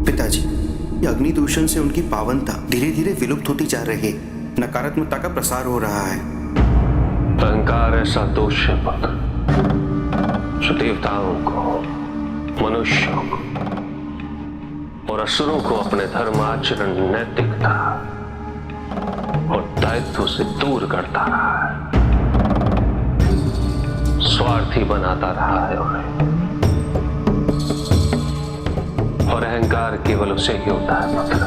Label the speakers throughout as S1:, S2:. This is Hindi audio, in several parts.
S1: पिताजी, ये अग्नि दूषण से उनकी पावनता धीरे धीरे विलुप्त होती जा रही है। नकारात्मकता का प्रसार हो रहा है।
S2: अहंकार ऐसा दोष है पुत्र जो देवताओं को, मनुष्यों को और असुरों को अपने धर्म आचरण, नैतिकता और दायित्व से दूर करता रहा है, स्वार्थी बनाता रहा है उन्हें। और अहंकार केवल उसे ही होता है पुत्र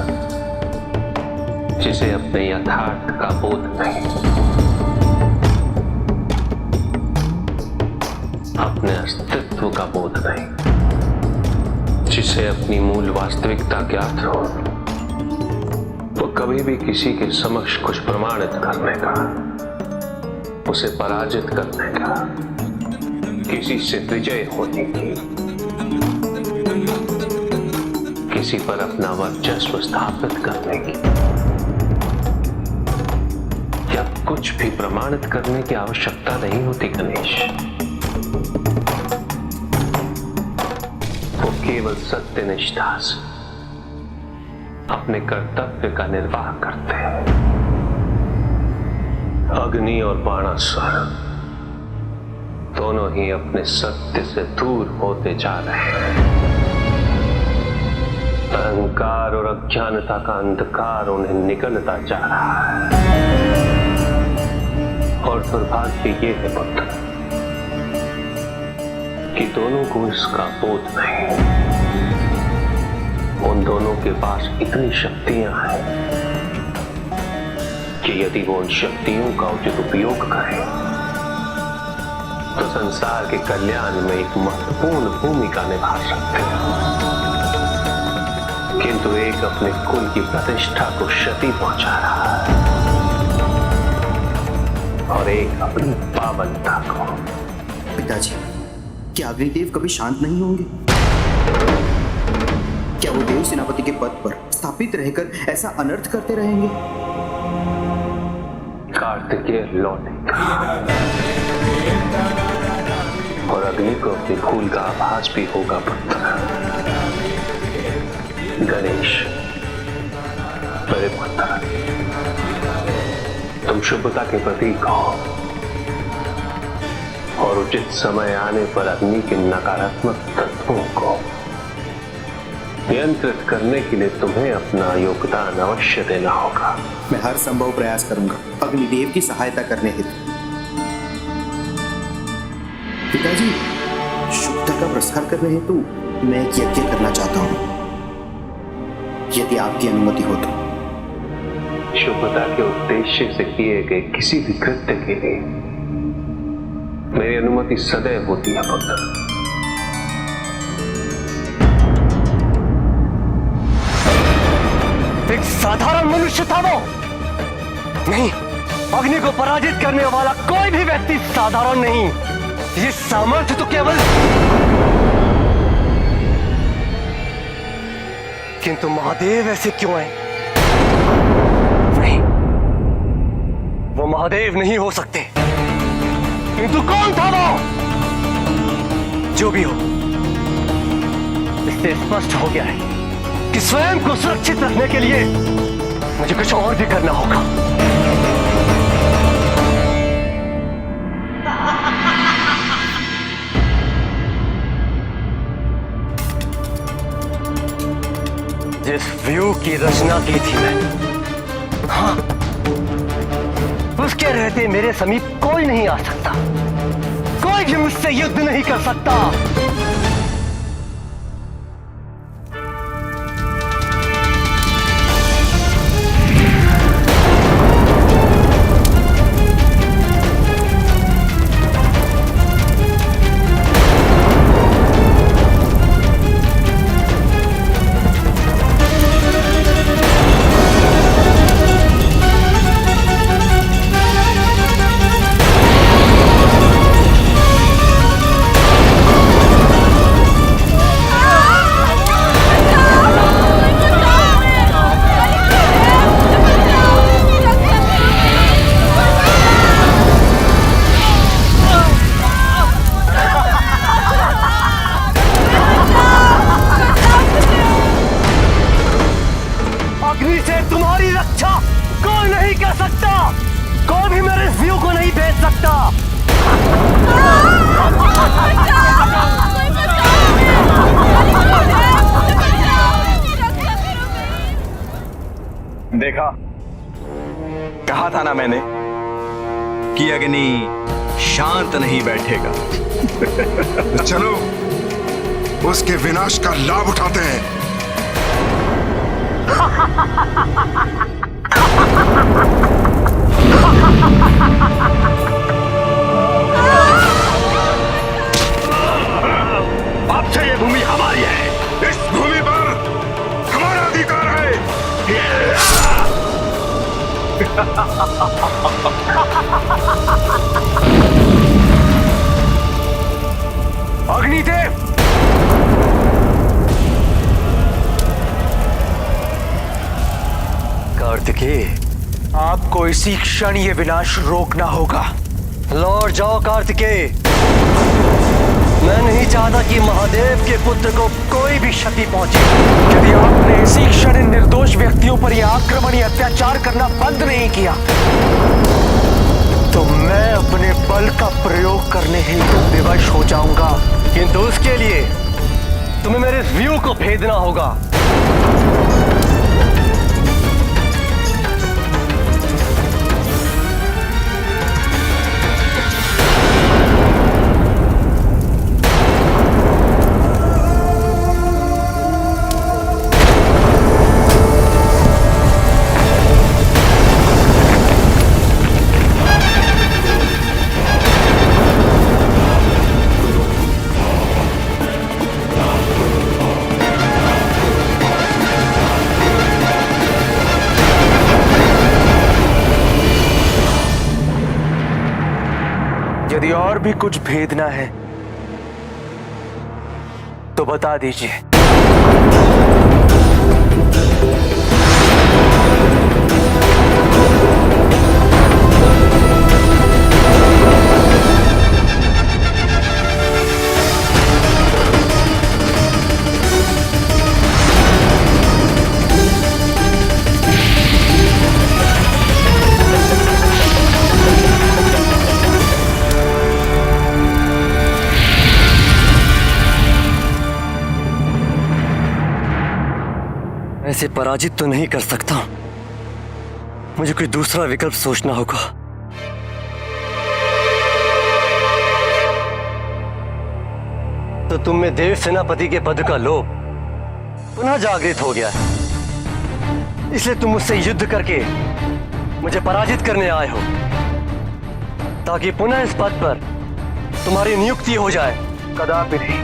S2: जिसे अपने यथार्थ का बोध नहीं, अपने अस्तित्व का बोध नहीं, जिसे अपनी मूल वास्तविकता ज्ञात हो, वो कभी भी किसी के समक्ष कुछ प्रमाणित करने का, उसे पराजित करने का, किसी से विजय होने की, किसी पर अपना वर्चस्व स्थापित करने की या कुछ भी प्रमाणित करने की आवश्यकता नहीं होती गणेश। वो केवल सत्यनिष्ठा से अपने कर्तव्य का निर्वाह करते हैं। अग्नि और बाणासुर दोनों ही अपने सत्य से दूर होते जा रहे हैं। अहंकार और अज्ञानता का अंधकार उन्हें निकलता जा रहा है। और दुर्भाग्य ये है पुत्र कि दोनों को इसका बोध नहीं। उन दोनों के पास इतनी शक्तियां हैं कि यदि वो उन शक्तियों का उचित उपयोग करें तो संसार के कल्याण में एक महत्वपूर्ण भूमिका निभा सकते हैं। किंतु एक अपने कुल की प्रतिष्ठा को क्षति पहुंचा रहा है और एक अपनी पावनता को।
S1: पिताजी, क्या अग्निदेव कभी शांत नहीं होंगे? क्या वो देव सेनापति के पद पर स्थापित रहकर ऐसा अनर्थ करते रहेंगे?
S2: कार्तिकेय लौटेगा और अग्नि को अपनी भूल का आभास भी होगा पुत्र। गणेश, मेरे पुत्र, तुम शुभता के प्रतीक हो और उचित समय आने पर अग्नि के नकारात्मक तत्वों को नियंत्रित करने के लिए तुम्हें अपना योगदान अवश्य देना होगा।
S1: मैं हर संभव प्रयास करूंगा अग्निदेव की सहायता करने हेतु। पिताजी, शुभता का प्रसार करने हेतु मैं एक यज्ञ करना चाहता हूँ, यदि आपकी अनुमति हो तो।
S2: शुभता के उद्देश्य से किए गए किसी भी कृत्य के लिए मेरी अनुमति सदैव होती है पुत्र।
S3: एक साधारण मनुष्य था वो नहीं। अग्नि को पराजित करने वाला कोई भी व्यक्ति साधारण नहीं। ये सामर्थ्य तो केवल, किंतु महादेव ऐसे क्यों है? नहीं, वो महादेव नहीं हो सकते। किंतु कौन था वो? जो भी हो, इससे स्पष्ट हो गया है कि स्वयं को सुरक्षित रखने के लिए मुझे कुछ और भी करना होगा। जिस व्यू की रचना की थी मैं, हाँ, उसके रहते मेरे समीप कोई नहीं आ सकता, कोई भी मुझसे युद्ध नहीं कर सकता।
S4: देखा, कहा था ना मैंने कि अग्नि शांत नहीं बैठेगा।
S5: तो चलो उसके विनाश का लाभ उठाते हैं।
S4: अब से ये भूमि हमारी है।
S5: इस भूमि पर हमारा अधिकार है।
S3: अग्निदेव, कार्तिकेय, आपको इसी क्षण ये विनाश रोकना होगा। लौट जाओ कार्तिकेय। मैं नहीं चाहता कि महादेव के पुत्र को कोई भी क्षति पहुंचे। यदि आपने इसी क्षण इन निर्दोष व्यक्तियों पर यह आक्रमण या अत्याचार करना बंद नहीं किया तो मैं अपने बल का प्रयोग करने हेतु विवश हो जाऊंगा। किंतु उसके लिए तुम्हें मेरे व्यू को भेदना होगा। यदि और भी कुछ भेदना है तो बता दीजिए। ऐसे पराजित तो नहीं कर सकता, मुझे कोई दूसरा विकल्प सोचना होगा। तो तुम में देव सेनापति के पद का लोभ पुनः जागृत हो गया है, इसलिए तुम मुझसे युद्ध करके मुझे पराजित करने आए हो ताकि पुनः इस पद पर तुम्हारी नियुक्ति हो जाए। कदापि नहीं।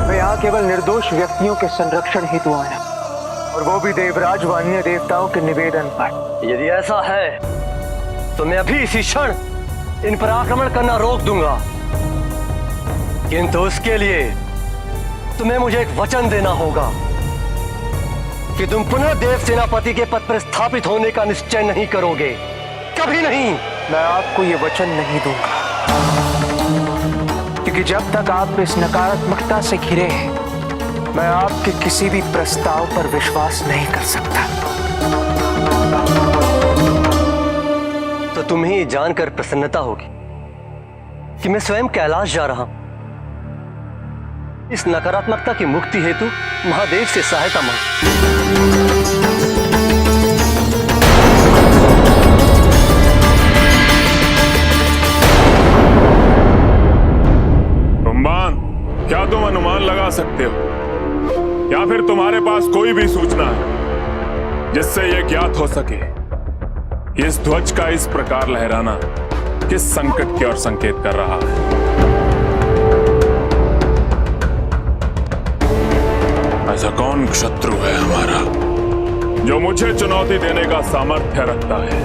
S3: मैं यहाँ केवल निर्दोष व्यक्तियों के संरक्षण हेतु आया, और वो भी देवराज व अन्य देवताओं के निवेदन पर। यदि ऐसा है तो मैं अभी इसी क्षण इन पर आक्रमण करना रोक दूंगा, किंतु उसके लिए तुम्हें मुझे एक वचन देना होगा कि तुम पुनः देव सेनापति के पद पर स्थापित होने का निश्चय नहीं करोगे। कभी नहीं। मैं आपको ये वचन नहीं दूंगा, क्योंकि जब तक आप इस नकारात्मकता से घिरे हैं मैं आपके किसी भी प्रस्ताव पर विश्वास नहीं कर सकता। तो तुम्हें जानकर प्रसन्नता होगी कि मैं स्वयं कैलाश जा रहा हूं। इस नकारात्मकता की मुक्ति हेतु महादेव से सहायता मांग।
S6: क्या तुम अनुमान लगा सकते हो या फिर तुम्हारे पास कोई भी सूचना है जिससे यह ज्ञात हो सके कि इस ध्वज का इस प्रकार लहराना किस संकट की ओर संकेत कर रहा है? ऐसा कौन शत्रु है हमारा जो मुझे चुनौती देने का सामर्थ्य रखता है?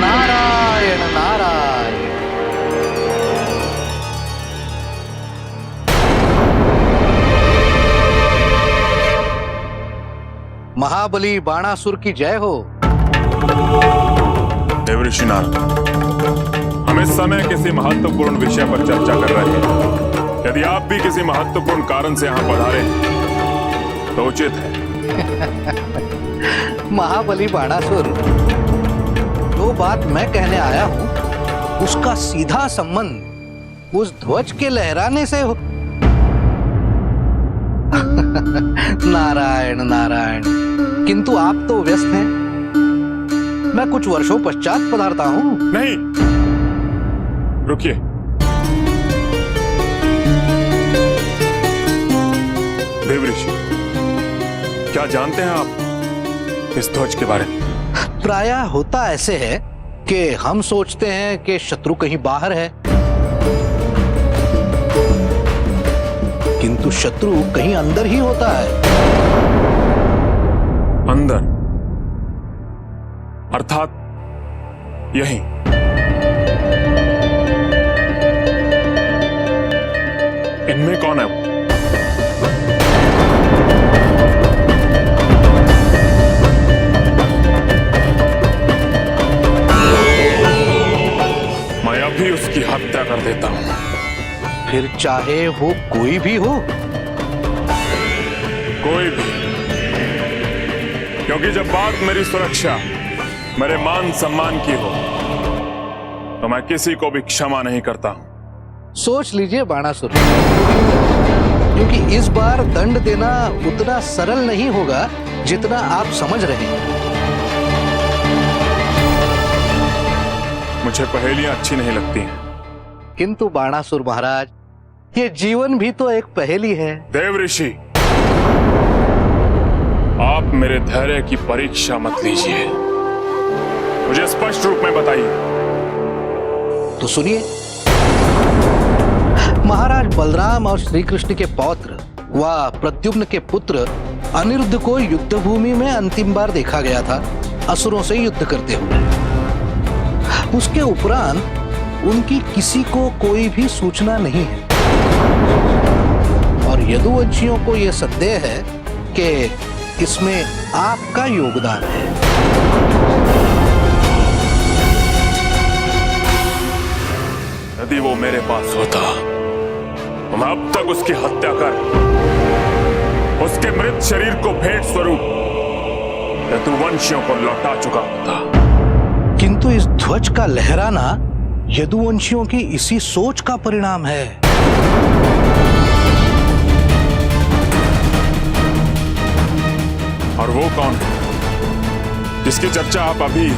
S7: नारायण नारायण। महाबली बाणासुर की जय हो।
S6: देवऋषि नारद, हम इस समय किसी महत्वपूर्ण विषय पर चर्चा कर रहे हैं। यदि आप भी किसी महत्वपूर्ण कारण से यहाँ पधारे हैं तो उचित है।
S7: महाबली बाणासुर, जो बात मैं कहने आया हूं उसका सीधा संबंध उस ध्वज के लहराने से हो। नारायण नारायण, किंतु आप तो व्यस्त हैं। मैं कुछ वर्षों पश्चात पधारता हूं।
S6: नहीं, रुकिए। देवऋषि, क्या जानते हैं आप इस ध्वज के बारे में?
S7: प्रायः होता ऐसे है कि हम सोचते हैं कि शत्रु कहीं बाहर है, किंतु शत्रु कहीं अंदर ही होता है।
S6: अंदर अर्थात यहीं। इनमें कौन है वो? मैं अभी उसकी हत्या कर देता हूं।
S7: फिर चाहे वो कोई भी हो।
S6: कोई भी, क्योंकि जब बात मेरी सुरक्षा, मेरे मान सम्मान की हो, तो मैं किसी को भी क्षमा नहीं करता।
S7: सोच लीजिए बाणासुर, क्योंकि इस बार दंड देना उतना सरल नहीं होगा जितना आप समझ रहे हैं।
S6: मुझे पहेलियां अच्छी नहीं लगती हैं।
S7: किंतु बाणासुर महाराज, ये जीवन भी तो एक पहेली है।
S6: देवऋषि, आप मेरे धैर्य की परीक्षा मत लीजिए। मुझे स्पष्ट रूप में बताइए।
S7: तो सुनिए, महाराज बलराम और श्री कृष्ण के पौत्र व प्रद्युम्न के पुत्र अनिरुद्ध को युद्ध भूमि में अंतिम बार देखा गया था, असुरों से युद्ध करते हुए। उसके उपरांत उनकी किसी को कोई भी सूचना नहीं है, और यदुवंशियों को यह संदेह है कि इसमें आपका योगदान है।
S6: यदि वो मेरे पास होता तो मैं अब तक उसकी हत्या कर उसके मृत शरीर को भेंट स्वरूप यदुवंशियों को लौटा चुका होता।
S7: किंतु इस ध्वज का लहराना यदुवंशियों की इसी सोच का परिणाम है।
S6: और वो कौन है जिसकी चर्चा आप अभी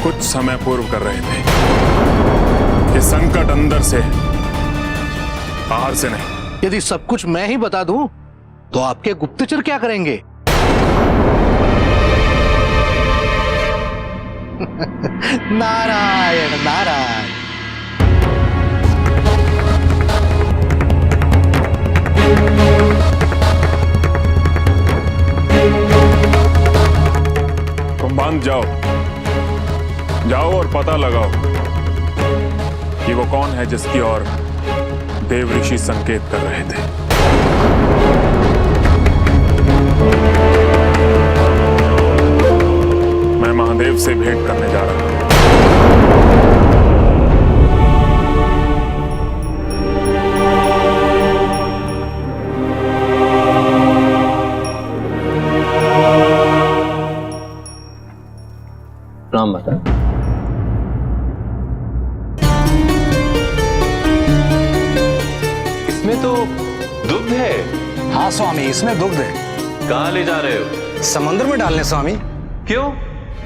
S6: कुछ समय पूर्व कर रहे थे? कि संकट अंदर से, बाहर से नहीं।
S7: यदि सब कुछ मैं ही बता दूं, तो आपके गुप्तचर क्या करेंगे? नारायण नारायण।
S6: तुम बांध जाओ, जाओ और पता लगाओ कि वो कौन है जिसकी ओर देवऋषि संकेत कर रहे थे। मैं महादेव से भेंट करने जा रहा हूं।
S3: राम बता।
S2: इसमें तो दुग्ध है।
S8: हाँ स्वामी, इसमें दुग्ध है।
S2: कहाँ ले जा रहे हो?
S8: समुद्र में डालने स्वामी।
S2: क्यों?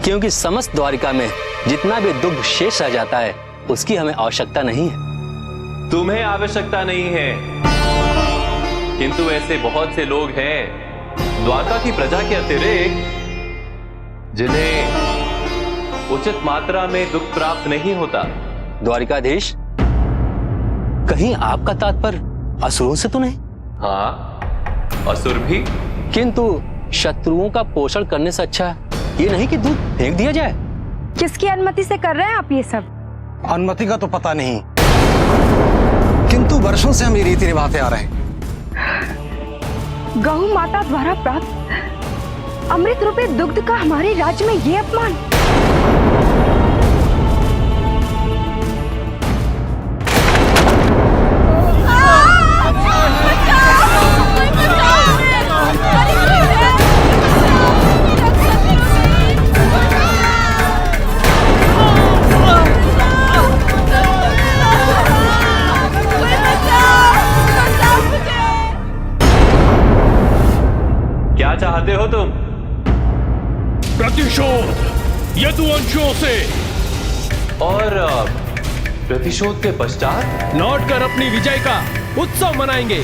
S3: क्योंकि समस्त द्वारिका में जितना भी दुग्ध शेष रह जाता है, उसकी हमें आवश्यकता नहीं है।
S2: तुम्हें आवश्यकता नहीं है, किंतु ऐसे बहुत से लोग हैं द्वारका की प्रजा के अतिरिक्त जिन्हें उचित मात्रा में दुग्ध प्राप्त नहीं होता।
S3: द्वारिकाधीश, कहीं आपका तात्पर्य असुरों से तो नहीं?
S2: हाँ, असुर भी।
S3: किंतु शत्रुओं का पोषण करने से अच्छा ये नहीं कि दूध फेंक दिया जाए।
S9: किसकी अनुमति से कर रहे हैं आप ये सब?
S8: अनुमति का तो पता नहीं, किंतु वर्षों से हम ये रीति निभाते आ रहे हैं।
S9: गौ माता द्वारा प्राप्त अमृत रूपी दुग्ध का हमारे राज्य में ये अपमान।
S10: यदुवंशियों से
S2: और प्रतिशोध के पश्चात
S10: लौटकर अपनी विजय का उत्सव मनाएंगे।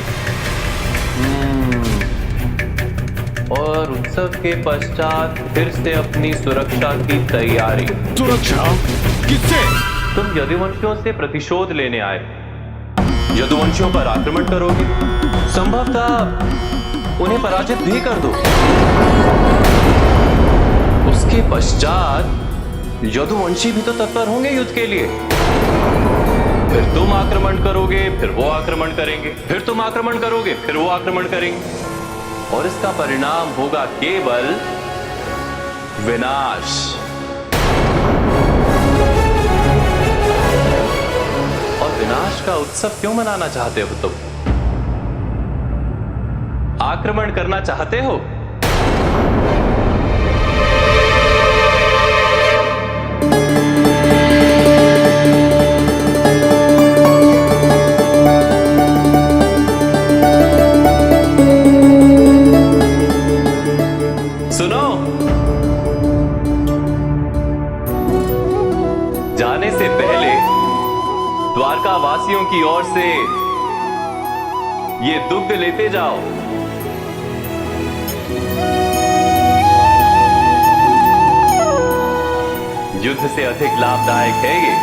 S2: और उत्सव के पश्चात फिर से अपनी सुरक्षा की तैयारी।
S10: सुरक्षा किससे?
S2: तुम यदुवंशियों से प्रतिशोध लेने आए, यदुवंशियों पर आक्रमण करोगे, संभवतः उन्हें पराजित भी कर दो। उसके पश्चात यदुवंशी भी तो तत्पर होंगे युद्ध के लिए। फिर तुम आक्रमण करोगे, फिर वो आक्रमण करेंगे, फिर तुम आक्रमण करोगे, फिर वो आक्रमण करेंगे, और इसका परिणाम होगा केवल विनाश। और विनाश का उत्सव क्यों मनाना चाहते हो तुम? आक्रमण करना चाहते हो? सुनो, जाने से पहले द्वारका वासियों की ओर से ये दुग्ध लेते जाओ। युद्ध से अधिक लाभदायक है ये।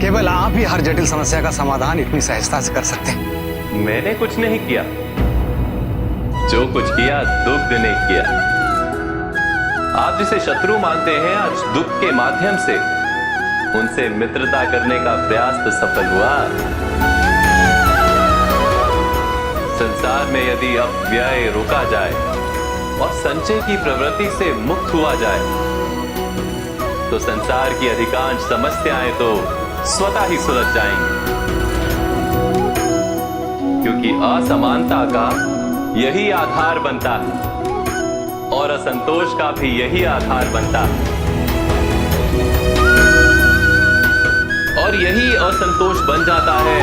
S8: केवल आप ही हर जटिल समस्या का समाधान इतनी सहजता से कर सकते हैं।
S2: मैंने कुछ नहीं किया, जो कुछ किया दुग्ध ने किया। आप जिसे शत्रु मानते हैं, आज दुग्ध के माध्यम से उनसे मित्रता करने का प्रयास तो सफल हुआ। संसार में यदि अपव्यय रोका जाए और संचय की प्रवृत्ति से मुक्त हुआ जाए, तो संसार की अधिकांश समस्याएं तो स्वतः ही सुलझ जाएंगी। क्योंकि असमानता का यही आधार बनता है और असंतोष का भी यही आधार बनता है, और यही असंतोष बन जाता है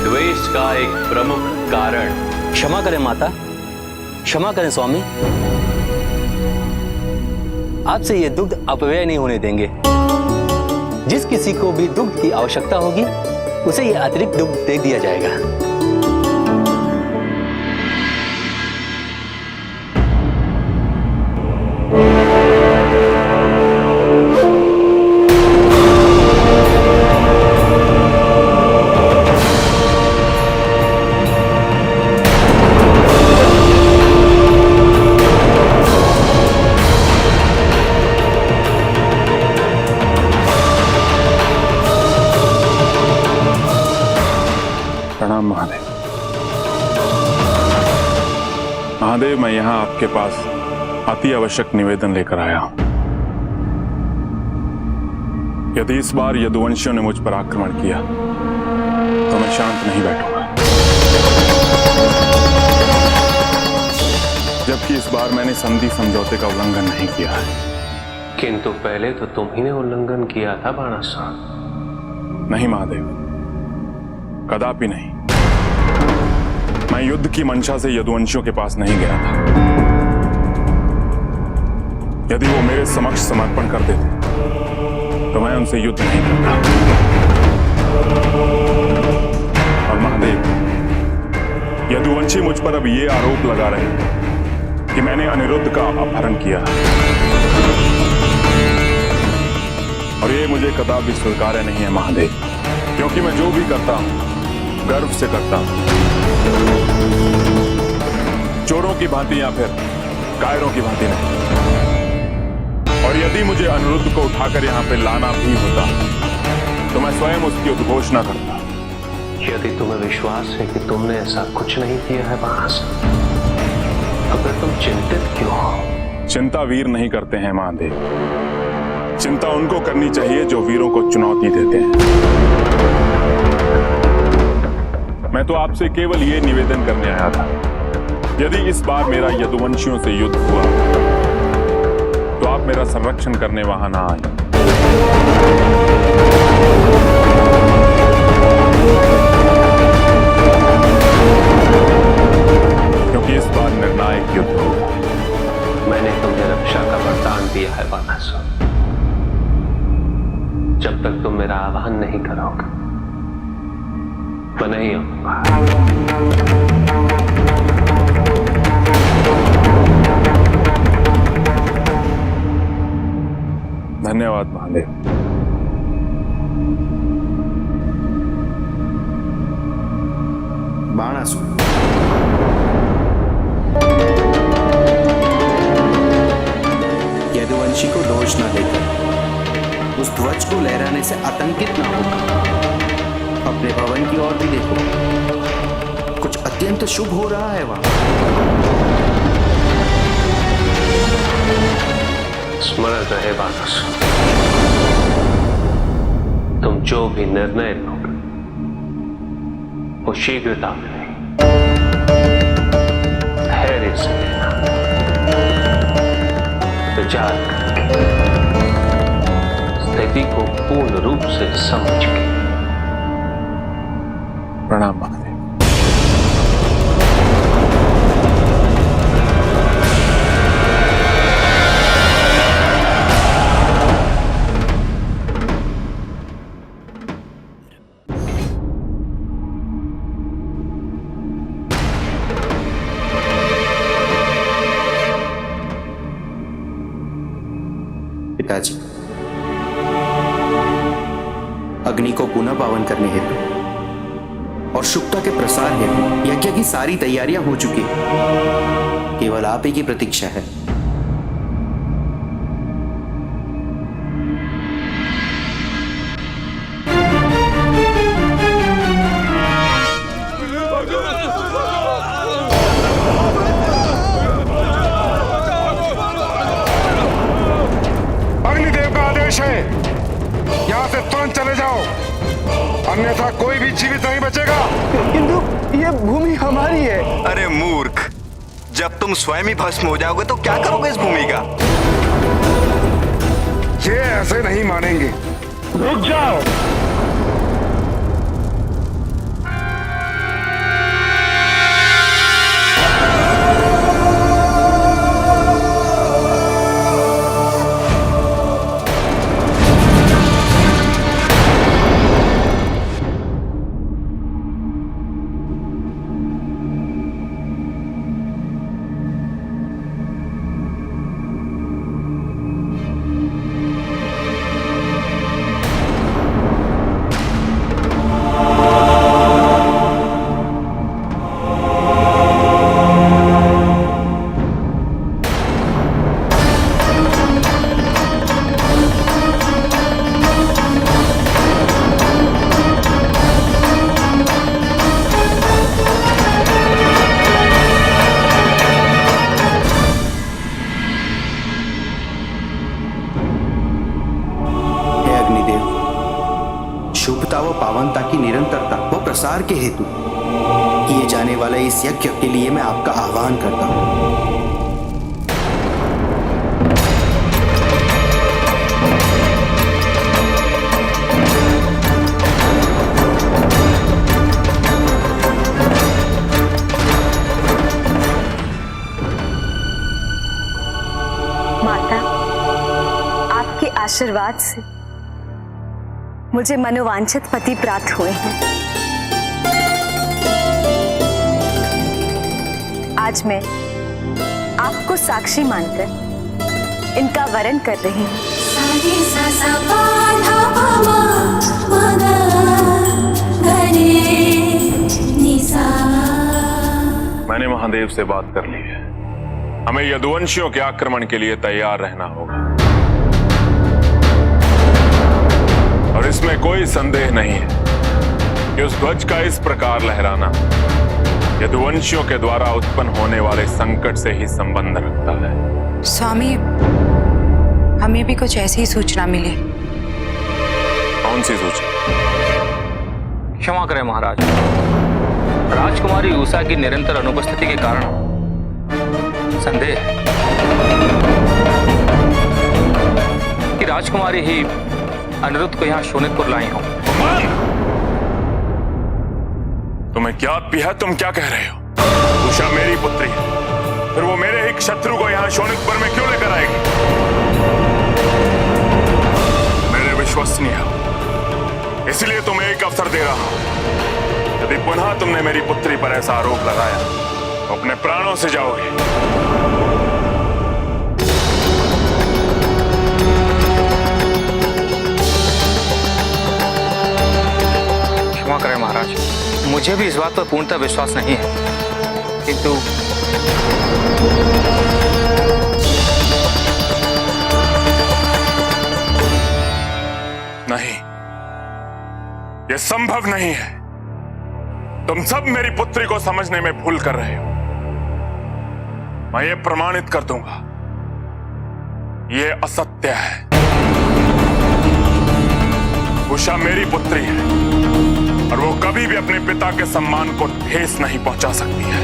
S2: द्वेष का एक प्रमुख कारण।
S3: क्षमा करें माता, क्षमा करें स्वामी, आपसे ये दुग्ध अपव्यय नहीं होने देंगे। जिस किसी को भी दुग्ध की आवश्यकता होगी उसे ये अतिरिक्त दुग्ध दे दिया जाएगा।
S6: प्रणाम महादेव। महादेव, मैं यहां आपके पास अति आवश्यक निवेदन लेकर आया हूं। यदि इस बार यदुवंशियों ने मुझ पर आक्रमण किया तो मैं शांत नहीं बैठूंगा, जबकि इस बार मैंने संधि समझौते का उल्लंघन नहीं किया है।
S2: किंतु पहले तो तुम ही ने उल्लंघन किया था बाणासुर।
S6: नहीं महादेव, कदापि नहीं। मैं युद्ध की मंशा से यदुवंशियों के पास नहीं गया था। यदि वो मेरे समक्ष समर्पण कर देते तो मैं उनसे युद्ध नहीं करता। और महादेव, यदुवंशी मुझ पर अब ये आरोप लगा रहे हैं कि मैंने अनिरुद्ध का अपहरण किया, और ये मुझे कदापि स्वीकार्य नहीं है महादेव, क्योंकि मैं जो भी करता हूं गर्व से करता हूं, चोरों की भांति या फिर कायरों की भांति नहीं। और यदि मुझे अनिरुद्ध को उठाकर यहां पे लाना भी होता तो मैं स्वयं उसकी उद्घोषणा करता।
S2: यदि तुम्हें विश्वास है कि तुमने ऐसा कुछ नहीं किया है बाणासुर, तो फिर तुम चिंतित क्यों हो?
S6: चिंता वीर नहीं करते हैं महादेव, चिंता उनको करनी चाहिए जो वीरों को चुनौती देते हैं। मैं तो आपसे केवल ये निवेदन करने आया था यदि इस बार मेरा यदुवंशियों से युद्ध हुआ तो आप मेरा संरक्षण करने वहां ना आए, क्योंकि इस बार निर्णायक युद्ध होगा।
S2: मैंने तुम्हें रक्षा का वरदान दिया है बानासुर। जब तक तुम मेरा आह्वान नहीं करोगे मैं नहीं आऊंगा।
S6: धन्यवाद महादेव।
S1: बाणासुर, यदुवंशी को दोष न देकर उस ध्वज को लहराने से आतंकित ना होकर अपने भवन की ओर भी देखो। कुछ अत्यंत शुभ हो रहा है वहां।
S2: स्मरण रहे बानासुर, तुम जो भी निर्णय लोगे वो शीघ्रता में नहीं, धैर्य से लेना, विचार करके, स्थिति को पूर्ण रूप से समझ के।
S6: प्रणाम महादेव।
S1: पिताजी, अग्नि को पुनः पावन करने हेतु और शुभता के प्रसार हेतु यज्ञ की सारी तैयारियां हो चुकी हैं। केवल आप ही की प्रतीक्षा है।
S5: अग्निदेव का आदेश है, यहां से तुरंत चले जाओ, अन्यथा कोई भी जीवित नहीं बचेगा।
S3: किंतु ये भूमि हमारी है।
S4: अरे मूर्ख, जब तुम स्वयं ही भस्म हो जाओगे तो क्या करोगे इस भूमि का?
S5: ये ऐसे नहीं मानेंगे।
S3: रुक जाओ।
S1: शुभता व पावनता की निरंतरता व प्रसार के हेतु किए जाने वाले इस यज्ञ के लिए मैं आपका आह्वान करता हूं।
S9: माता, आपके आशीर्वाद से मुझे मनोवांछित पति प्राप्त हुए हैं। आज मैं आपको साक्षी मानकर इनका वरण कर रही हूँ।
S6: मैंने महादेव से बात कर ली है, हमें यदुवंशियों के आक्रमण के लिए तैयार रहना होगा और इसमें कोई संदेह नहीं है कि उस ध्वज का इस प्रकार लहराना यदुवंशियों के द्वारा उत्पन्न होने वाले संकट से ही संबंध रखता है।
S11: स्वामी, हमें भी कुछ ऐसी ही सूचना मिली।
S6: कौन सी सूचना?
S3: क्षमा करें महाराज, राजकुमारी उषा की निरंतर अनुपस्थिति के कारण संदेह है कि राजकुमारी ही अनिरुद्ध को यहाँ शोनितपुर लाई हो।
S6: तुम्हें ज्ञात भी है तुम क्या कह रहे हो? उषा मेरी पुत्री है, फिर वो मेरे एक शत्रु को यहाँ शोनितपुर में क्यों लेकर आएगी? मेरे विश्वसनीय हो, इसलिए तुम्हें एक अवसर दे रहा हूं। यदि पुनः तुमने मेरी पुत्री पर ऐसा आरोप लगाया तो अपने प्राणों से जाओगे।
S3: क्षमा करें महाराज, मुझे भी इस बात पर पूर्णतः विश्वास नहीं है, किंतु
S6: नहीं, यह संभव नहीं है। तुम सब मेरी पुत्री को समझने में भूल कर रहे हो। मैं ये प्रमाणित कर दूंगा, ये असत्य है। उषा मेरी पुत्री है और वो कभी भी अपने पिता के सम्मान को ठेस नहीं पहुंचा सकती है।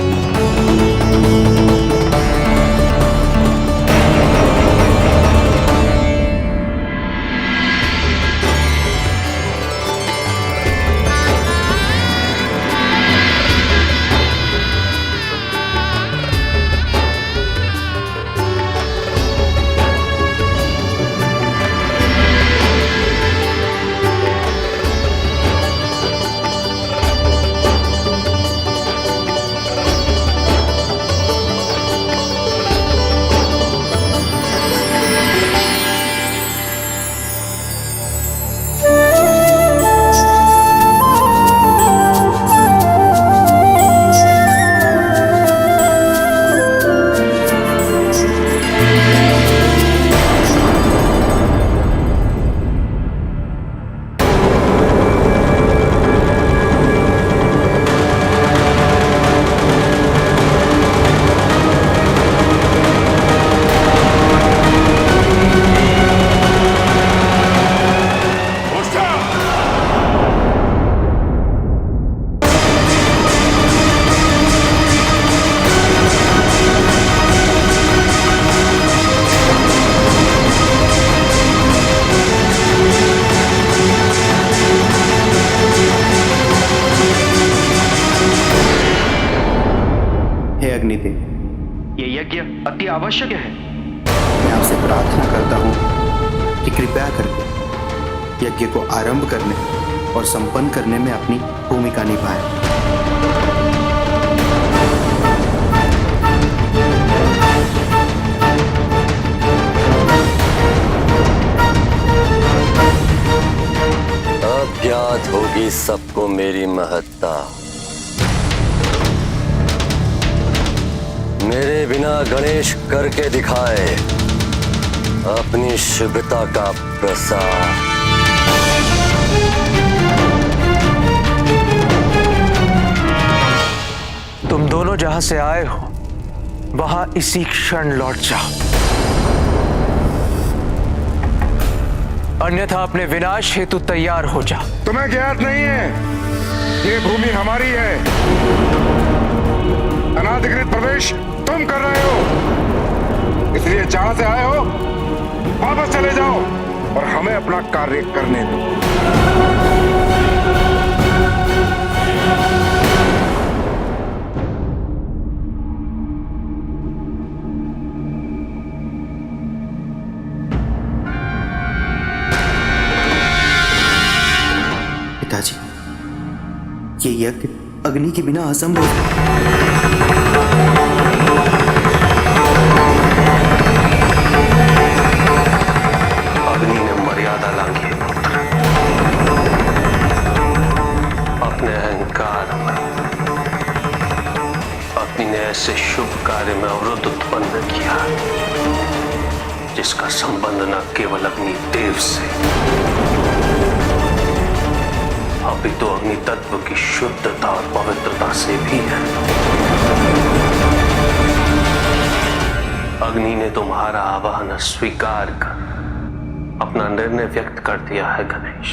S1: ये यज्ञ अति आवश्यक है। मैं आपसे प्रार्थना करता हूं कि कृपया करके यज्ञ को आरंभ करने और संपन्न करने में अपनी भूमिका निभाएं।
S3: अब ज्ञात होगी सबको मेरी महत्ता। मेरे बिना गणेश करके दिखाए अपनी शुभता का प्रसार।
S12: तुम दोनों जहां से आए हो वहां इसी क्षण लौट जाओ, अन्यथा अपने विनाश हेतु तैयार हो जाओ।
S5: तुम्हें ज्ञात नहीं है, ये भूमि हमारी है। अनाधिकृत प्रवेश तुम कर रहे हो, इसलिए जहां से आए हो वापस चले जाओ और हमें अपना कार्य करने दो।
S1: पिताजी, ये यज्ञ अग्नि के बिना असंभव है।
S2: अग्नि ने मर्यादा लांघी है पुत्र। अपने अहंकार में अग्नि ने ऐसे शुभ कार्य में अवरोध उत्पन्न किया जिसका संबंध न केवल अग्नि देव से अपितु अग्नि तत्व की शुद्धता और पवित्रता से भी है। अग्नि ने तुम्हारा आह्वान स्वीकार कर अपना निर्णय व्यक्त कर दिया है गणेश,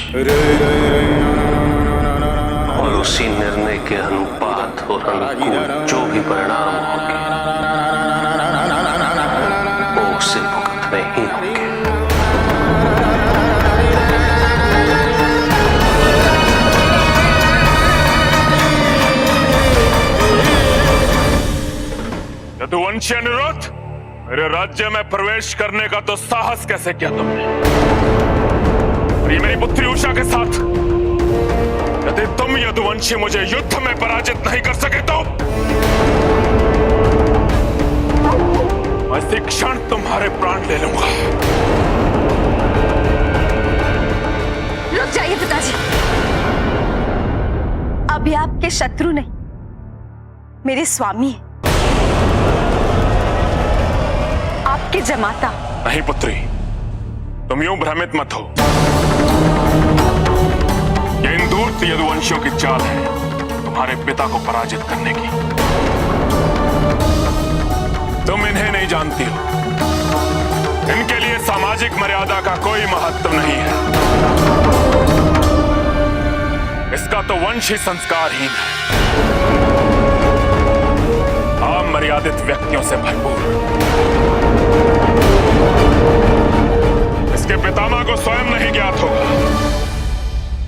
S2: और उसी निर्णय के अनुपात और अनुकूल जो भी परिणाम होंगे उसे भुगतने ही होंगे।
S6: यदुवंशी अनिरुद्ध, मेरे राज्य में प्रवेश करने का तो साहस कैसे किया तुमने? और ये मेरी पुत्री उषा के साथ, यदि तुम यदुवंशी मुझे युद्ध में पराजित नहीं कर सके तो मैं इसी क्षण तुम्हारे प्राण ले लूंगा।
S9: रुक जाइए पिताजी, अभी आपके शत्रु नहीं, मेरे स्वामी हैं, आपके जमाता।
S6: नहीं पुत्री, तुम यूं भ्रमित मत हो। ये इंदूर यदुवंशियों की चाल है तुम्हारे पिता को पराजित करने की। तुम इन्हें नहीं जानती हो, इनके लिए सामाजिक मर्यादा का कोई महत्व नहीं है। इसका तो वंश ही संस्कारहीन है, अमर्यादित व्यक्तियों से भरपूर। इसके पितामह को स्वयं नहीं ज्ञात होगा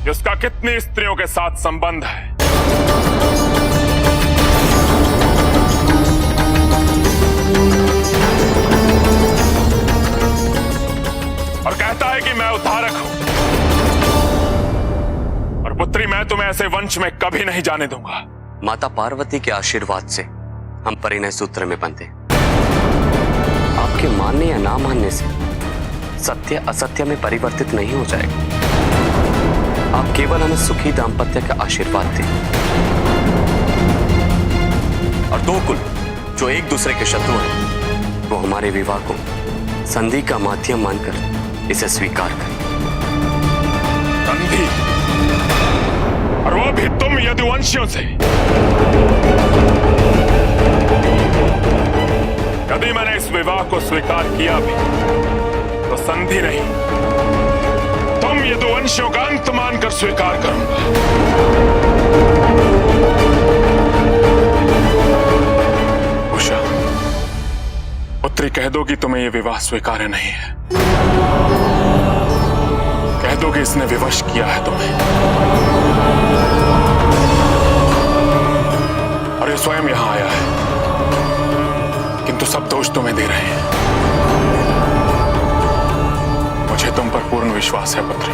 S6: कि उसका कितनी स्त्रियों के साथ संबंध है। और कहता है कि मैं उद्धारक हूं। और पुत्री, मैं तुम्हें ऐसे वंश में कभी नहीं जाने दूंगा।
S3: माता पार्वती के आशीर्वाद से हम परिणय सूत्र में बंधे। आपके मानने या ना मानने से सत्य असत्य में परिवर्तित नहीं हो जाएगा। आप केवल हमें सुखी दाम्पत्य का आशीर्वाद दें। और दो कुल जो एक दूसरे के शत्रु हैं, वो हमारे विवाह को संधि का माध्यम मानकर इसे स्वीकार करें।
S6: संधि? और वो भी तुम यदुवंशियों से? यदि मैंने इस विवाह को स्वीकार किया भी तो संधि नहीं, तुम यदुवंशियों का अंत मानकर स्वीकार करूंगा। उषा, पुत्री, कह दो कि तुम्हें यह विवाह स्वीकार्य नहीं है। कह दो कि इसने विवश किया है तुम्हें, और ये स्वयं यहां आया है, किंतु सब दोष तुम्हें दे रहे हैं। मुझे तुम पर पूर्ण विश्वास है पुत्री।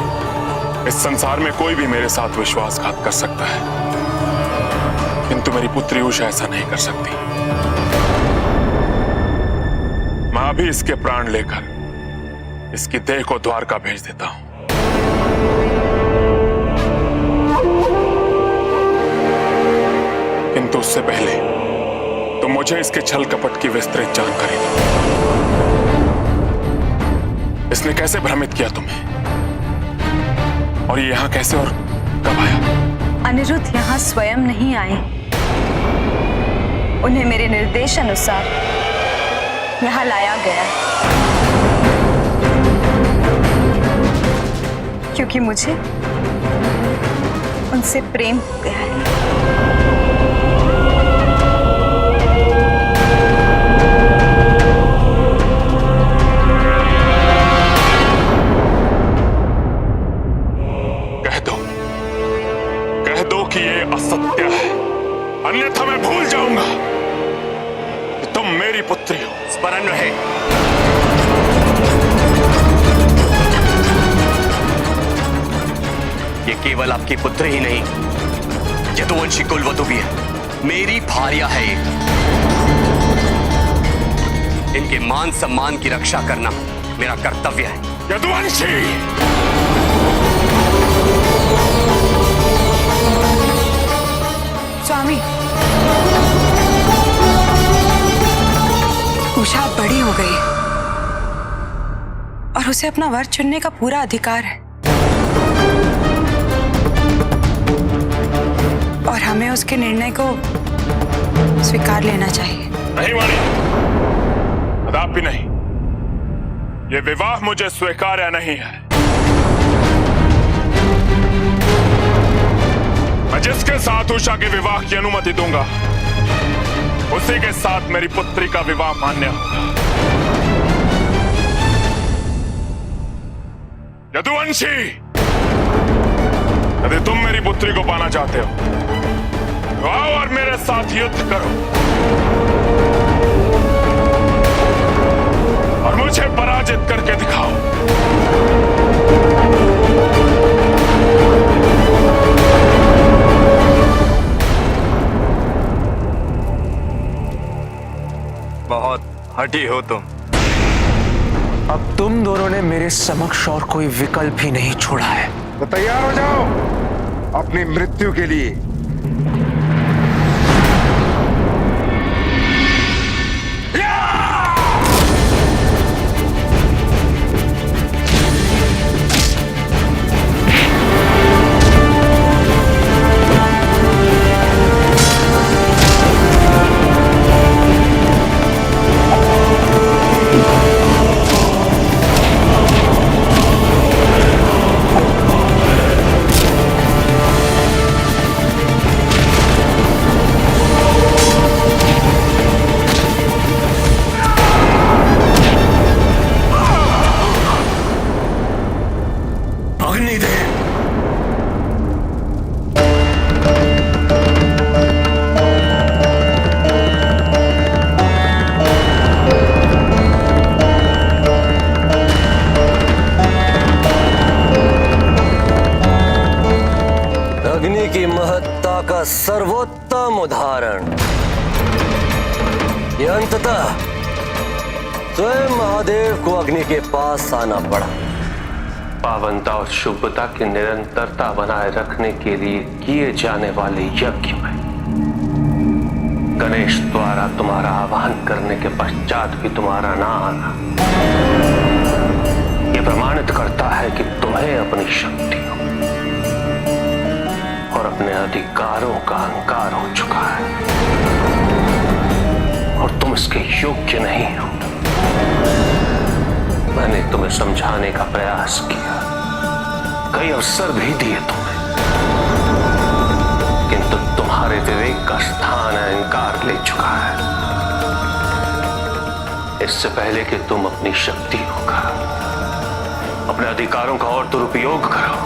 S6: इस संसार में कोई भी मेरे साथ विश्वासघात कर सकता है, किंतु मेरी पुत्री उषा ऐसा नहीं कर सकती। मैं अभी इसके प्राण लेकर इसकी देह को द्वारका भेज देता हूं। किंतु उससे पहले तो मुझे इसके छल कपट की विस्तृत जानकारी दो। इसने कैसे भ्रमित किया तुम्हें, और ये यहाँ कैसे और कब आया?
S9: अनिरुद्ध यहाँ स्वयं नहीं आए, उन्हें मेरे निर्देश अनुसार यहाँ लाया गया, क्योंकि मुझे उनसे प्रेम हो गया है।
S6: कह दो कि ये असत्य है, अन्यथा मैं भूल जाऊंगा कि तुम मेरी पुत्री हो।
S3: स्मरण रहे, ये केवल आपकी पुत्री ही नहीं, यदुवंशी कुलवधू भी है, मेरी भार्या है ये। इनके मान सम्मान की रक्षा करना मेरा कर्तव्य है।
S6: यदुवंशी!
S11: स्वामी, उषा बड़ी हो गई और उसे अपना वर चुनने का पूरा अधिकार है, और हमें उसके निर्णय को स्वीकार लेना चाहिए।
S6: नहीं वाणी, कदापि नहीं। ये विवाह मुझे स्वीकार्य नहीं है। मैं जिसके साथ उषा के विवाह की अनुमति दूंगा, उसी के साथ मेरी पुत्री का विवाह मान्य होगा। यदुवंशी, यदि तुम मेरी पुत्री को पाना चाहते हो तो आओ और मेरे साथ युद्ध करो और मुझे पराजित करके दिखाओ।
S4: बहुत हठी हो तुम।
S12: अब तुम दोनों ने मेरे समक्ष और कोई विकल्प ही नहीं छोड़ा है।
S5: तो तैयार हो जाओ अपनी मृत्यु के लिए।
S3: अग्नि की महत्ता का सर्वोत्तम उदाहरण ये अंततः स्वयं महादेव को अग्नि के पास आना पड़ा।
S2: पावनता और शुभता की निरंतरता बनाए रखने के लिए किए जाने वाले यज्ञ में गणेश द्वारा तुम्हारा आह्वान करने के पश्चात भी तुम्हारा ना आना यह प्रमाणित करता है कि तुम्हें अपनी शक्तियों और अपने अधिकारों का अहंकार हो चुका है और तुम इसके योग्य नहीं हो। मैंने तुम्हें समझाने का प्रयास किया, कई अवसर भी दिए तुम्हें, किंतु तुम्हारे विवेक का स्थान अहंकार ले चुका है। इससे पहले कि तुम अपनी शक्तियों का, अपने अधिकारों का और दुरुपयोग करो,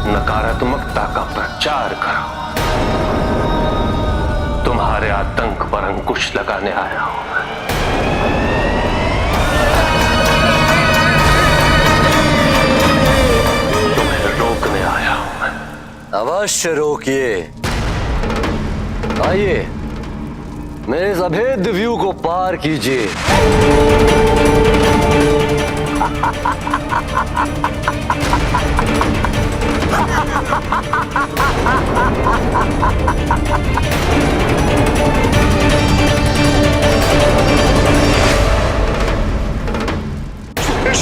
S2: नकारात्मकता का प्रचार करो, तुम्हारे आतंक पर अंकुश लगाने आया हूं। तुम्हें रोकने आया हूं मैं।
S3: अवश्य रोकिए। आइए मेरे इस अभेद्य व्यू को पार कीजिए।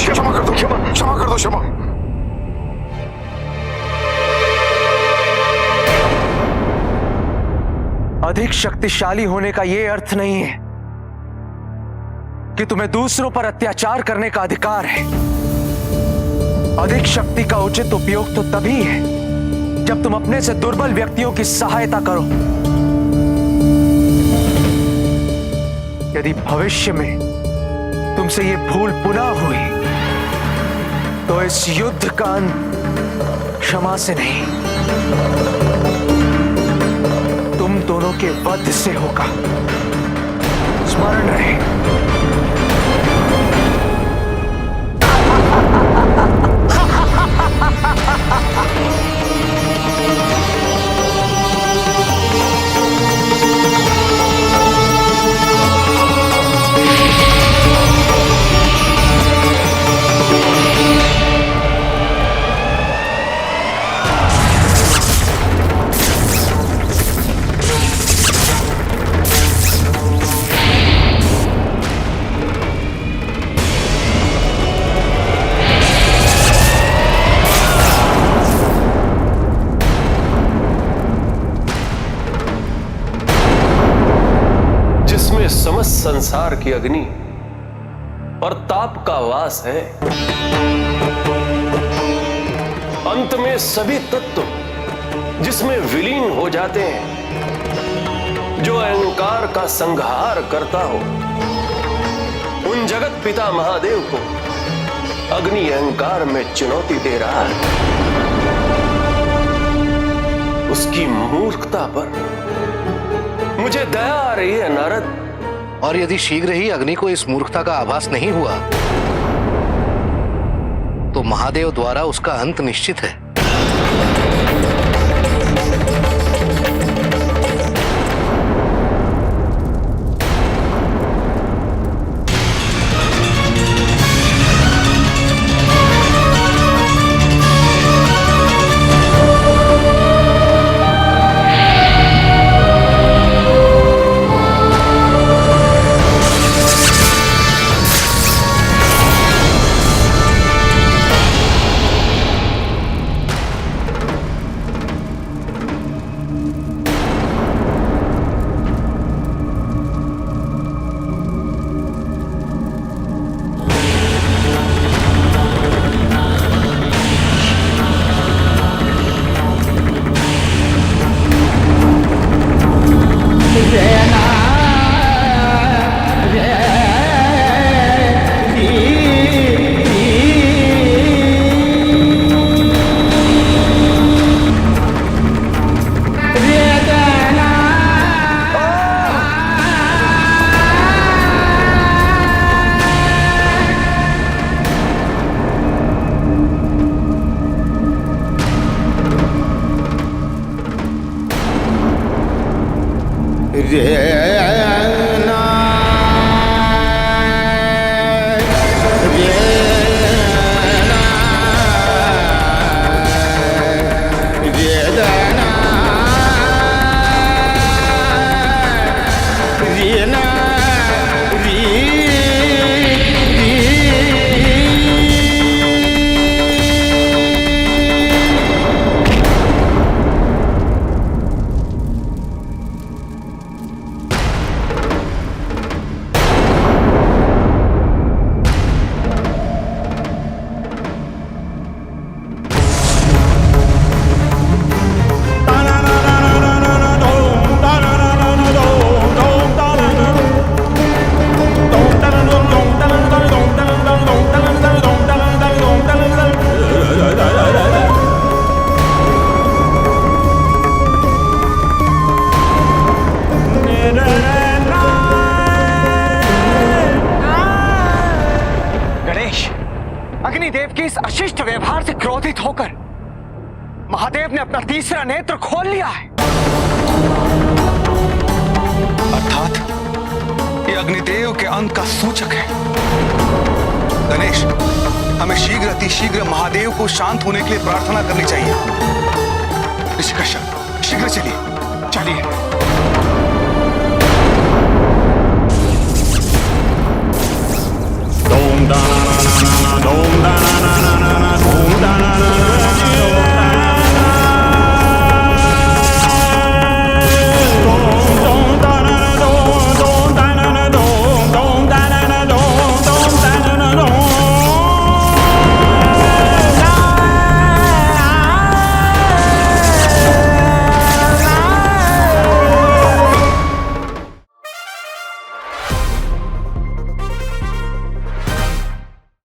S5: क्षमा कर दो, क्षमा कर दो, क्षमा।
S12: अधिक शक्तिशाली होने का यह अर्थ नहीं है कि तुम्हें दूसरों पर अत्याचार करने का अधिकार है। अधिक शक्ति का उचित उपयोग तो तभी है जब तुम अपने से दुर्बल व्यक्तियों की सहायता करो। यदि भविष्य में तुमसे यह भूल पुनः हुई तो इस युद्ध का अंत क्षमा से नहीं, तुम दोनों के वध से होगा। स्मरण रहे।
S2: समस्त संसार की अग्नि और ताप का वास है। अंत में सभी तत्व जिसमें विलीन हो जाते हैं, जो अहंकार का संहार करता हो, उन जगत पिता महादेव को अग्नि अहंकार में चुनौती दे रहा है, उसकी मूर्खता पर मुझे दया आ रही है नारद।
S7: और यदि शीघ्र ही अग्नि को इस मूर्खता का आभास नहीं हुआ तो महादेव द्वारा उसका अंत निश्चित है।
S12: अग्निदेव के इस अशिष्ट व्यवहार से क्रोधित होकर महादेव ने अपना तीसरा नेत्र खोल लिया है।
S4: अर्थात ये अग्निदेव के अंत का सूचक है। गणेश, हमें शीघ्र अतिशीघ्र महादेव को शांत होने के लिए प्रार्थना करनी चाहिए। ऋषि कश्यप, शीघ्र चलिए चलिए।
S6: Dom da na na na na na dom